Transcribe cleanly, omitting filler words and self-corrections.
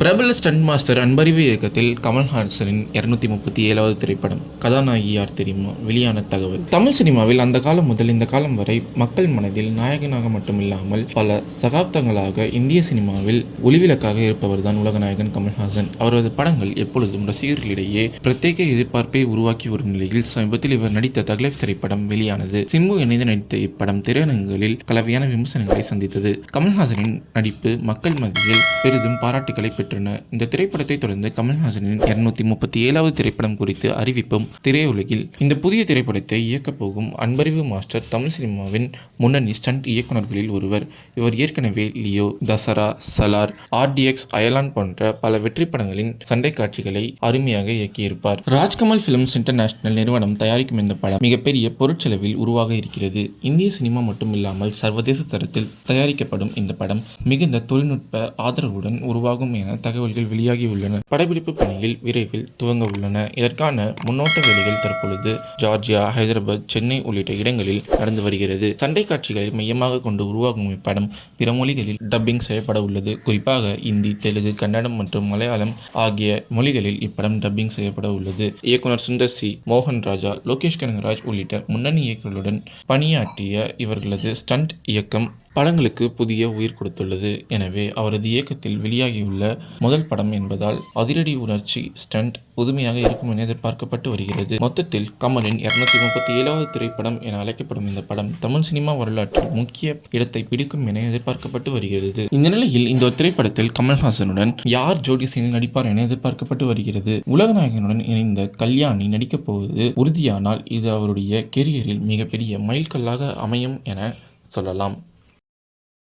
பிரபல stunt master Anbariv இயக்கத்தில் கமல்ஹாசனின் 237வது திரைப்படம் கதாநாயகி யார் தெரியுமா வெளியான தகவல். தமிழ் சினிமாவில் அந்த காலம் முதல் இந்த காலம் வரை மக்கள் மனதில் நாயகனாக மட்டுமில்லாமல் பல சகாப்தங்களாக இந்திய சினிமாவில் ஒளிவிளக்காக இருப்பவர்தான் உலகநாயகன் கமல்ஹாசன். அவரது படங்கள் எப்பொழுதும் ரசிகர்களிடையே பிரத்யேக எதிர்பார்ப்பை உருவாக்கி வரும் நிலையில் சமீபத்தில் இவர் நடித்த தக்லைஃப் திரைப்படம் வெளியானது. சிம்பு இணைந்து நடித்த இப்படம் திரையரங்குகளில் கலவையான விமர்சனங்களை சந்தித்தது. கமல்ஹாசனின் நடிப்பு மக்கள் மத்தியில் பெரிதும் பாராட்டுகளை பெற்றன. இந்த திரைப்படத்தை தொடர்ந்து கமல்ஹாசனின் 237வது திரைப்படம் குறித்து அறிவிப்பும் திரையுலகில். இந்த புதிய திரைப்படத்தை இயக்கப் போகும் அன்பறிவு மாஸ்டர் தமிழ் சினிமாவின் முன்னணி ஸ்டண்ட் இயக்குநர்களில் ஒருவர். இவர் ஏற்கனவே லியோ, தசரா, சலார், RDX, அயலான் போன்ற பல வெற்றி படங்களின் சண்டை காட்சிகளை அருமையாக இயக்கியிருப்பார். ராஜ்கமல் பிலிம்ஸ் இன்டர்நேஷனல் நிறுவனம் தயாரிக்கும் இந்த படம் மிகப்பெரிய பொருட்செலவில் உருவாக இருக்கிறது. இந்திய சினிமா மட்டுமில்லாமல் சர்வதேச தரத்தில் தயாரிக்கப்படும் இந்த படம் மிகுந்த தொழில்நுட்ப ஆதரவுடன் உருவாகும் என தகவல்கள் வெளியாகியுள்ளன. படப்பிடிப்பு பணியில் விரைவில் துவங்க உள்ளன. இதற்கான முன்னோட்ட வேலைகள் தற்பொழுது ஜார்ஜியா, ஹைதராபாத், சென்னை உள்ளிட்ட இடங்களில் நடந்து வருகிறது. சண்டை காட்சிகளை மையமாக கொண்டு உருவாகும் இப்படம் பிற மொழிகளில் டப்பிங் செய்யப்பட உள்ளது. குறிப்பாக இந்தி, தெலுங்கு, கன்னடம் மற்றும் மலையாளம் ஆகிய மொழிகளில் இப்படம் டப்பிங் செய்யப்பட உள்ளது. இயக்குனர் சுந்தர் சி, மோகன் ராஜா, லோகேஷ் கனகராஜ் உள்ளிட்ட முன்னணி இயக்குநர்களுடன் பணியாற்றிய இவர்களது ஸ்டண்ட் இயக்கம் படங்களுக்கு புதிய உயிர் கொடுத்துள்ளது. எனவே அவரது இயக்கத்தில் வெளியாகியுள்ள முதல் படம் என்பதால் அதிரடி உணர்ச்சி ஸ்டண்ட் புதுமையாக இருக்கும் என எதிர்பார்க்கப்பட்டு வருகிறது. மொத்தத்தில் கமலின் 237வது திரைப்படம் என அழைக்கப்படும் இந்த படம் தமிழ் சினிமா வரலாற்றில் முக்கிய இடத்தை பிடிக்கும் என எதிர்பார்க்கப்பட்டு வருகிறது. இந்த நிலையில் இந்த திரைப்படத்தில் கமல்ஹாசனுடன் யார் ஜோடி சேர்ந்து நடிப்பார் என எதிர்பார்க்கப்பட்டு வருகிறது. உலகநாயகனுடன் இணைந்த கல்யாணி நடிக்கப் போவது உறுதியானால் இது அவருடைய கெரியரில் மிகப்பெரிய மைல்கல்லாக அமையும் என சொல்லலாம்.